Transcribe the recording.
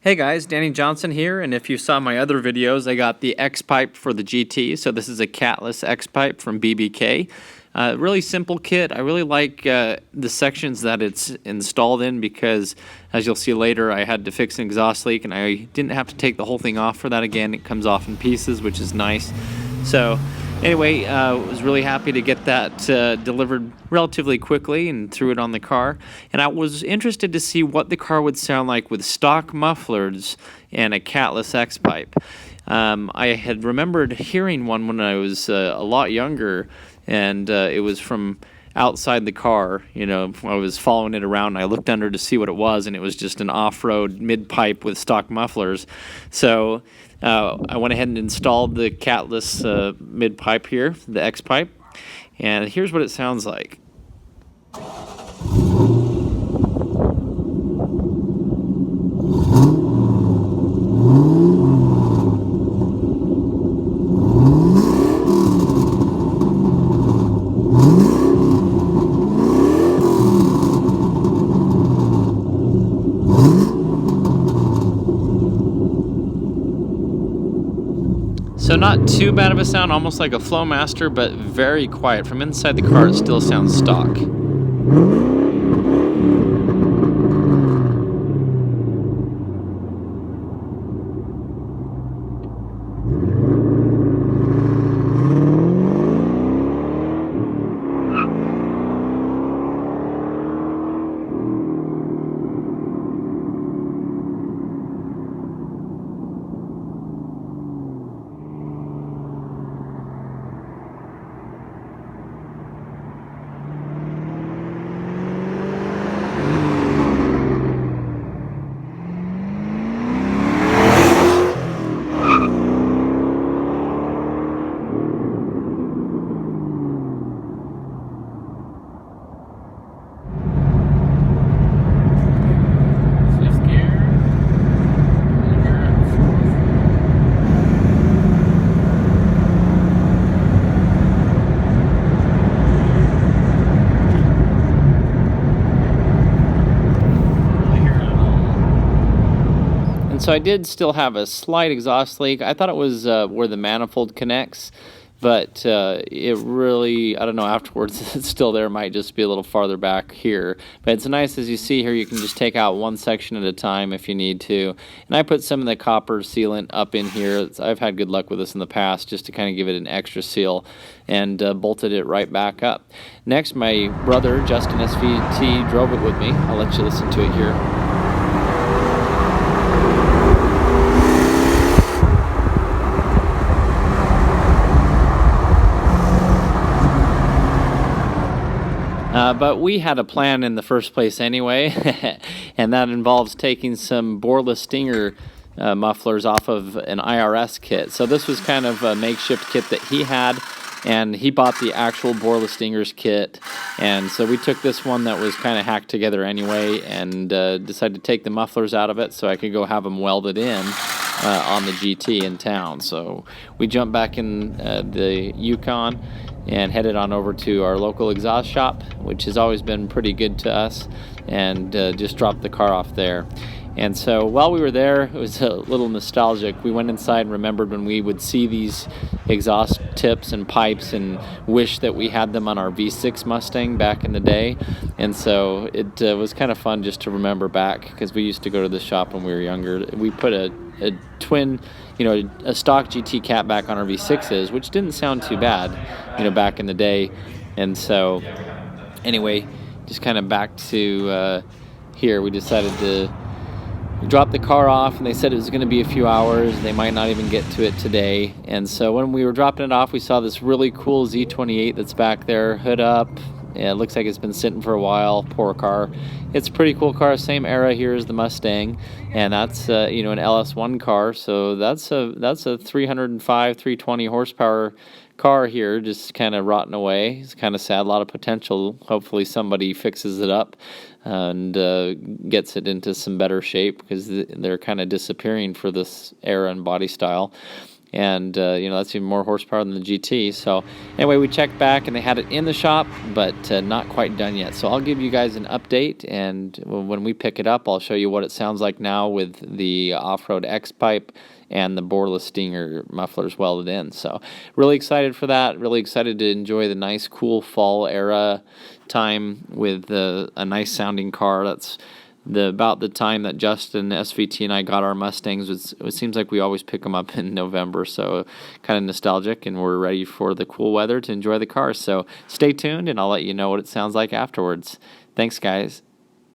Hey guys, Danny Johnson here, and if you saw my other videos, I got the X-Pipe for the GT, so this is a Catless X-Pipe from BBK. Really simple kit. I really like the sections that it's installed in because, as you'll see later, I had to fix an exhaust leak and I didn't have to take the whole thing off for that again. It comes off in pieces, which is nice. So anyway, was really happy to get that delivered relatively quickly and threw it on the car. And I was interested to see what the car would sound like with stock mufflers and a Catless X-Pipe. I had remembered hearing one when I was a lot younger, and it was from outside the car. You know, I was following it around and I looked under to see what it was, and it was just an off-road mid-pipe with stock mufflers. So I went ahead and installed the Catless mid-pipe here, the X-Pipe, and here's what it sounds like. So not too bad of a sound, almost like a Flowmaster, but very quiet. From inside the car, it still sounds stock. So I did still have a slight exhaust leak. I thought it was where the manifold connects, but it really, I don't know, afterwards it's still there. It might just be a little farther back here. But it's nice, as you see here, you can just take out one section at a time if you need to. And I put some of the copper sealant up in here. I've had good luck with this in the past, just to kind of give it an extra seal, and bolted it right back up. Next, my brother, Justin SVT, drove it with me. I'll let you listen to it here. But we had a plan in the first place anyway, and that involves taking some Borla Stinger mufflers off of an IRS kit. So this was kind of a makeshift kit that he had, and he bought the actual Borla Stingers kit. And so we took this one that was kind of hacked together anyway, and decided to take the mufflers out of it so I could go have them welded in on the GT in town. So we jumped back in the Yukon and headed on over to our local exhaust shop, which has always been pretty good to us, and just dropped the car off there. And so while we were there, it was a little nostalgic. We went inside and remembered when we would see these exhaust tips and pipes and wish that we had them on our V6 Mustang back in the day. And so it was kind of fun just to remember back, because we used to go to the shop when we were younger. We put a twin, a stock GT cat back on our V6s, which didn't sound too bad, back in the day. And so anyway, just kind of back to here, we decided to drop the car off, and they said it was going to be a few hours. They might not even get to it today. And so when we were dropping it off, we saw this really cool Z28 that's back there, hood up. Yeah, it looks like it's been sitting for a while. Poor car. It's a pretty cool car, same era here as the Mustang, and that's an LS1 car. So that's a 305, 320 horsepower car here, just kind of rotting away. It's kind of sad. A lot of potential. Hopefully somebody fixes it up and gets it into some better shape, because they're kind of disappearing for this era and body style. And, that's even more horsepower than the GT. So, anyway, we checked back, and they had it in the shop, but not quite done yet. So, I'll give you guys an update, and when we pick it up, I'll show you what it sounds like now with the off-road X-Pipe and the Borla Stinger mufflers welded in. So, really excited for that. Really excited to enjoy the nice, cool fall era time with a nice sounding car. That's about the time that Justin, SVT, and I got our Mustangs. It seems like we always pick them up in November, so kind of nostalgic, and we're ready for the cool weather to enjoy the car. So stay tuned, and I'll let you know what it sounds like afterwards. Thanks, guys.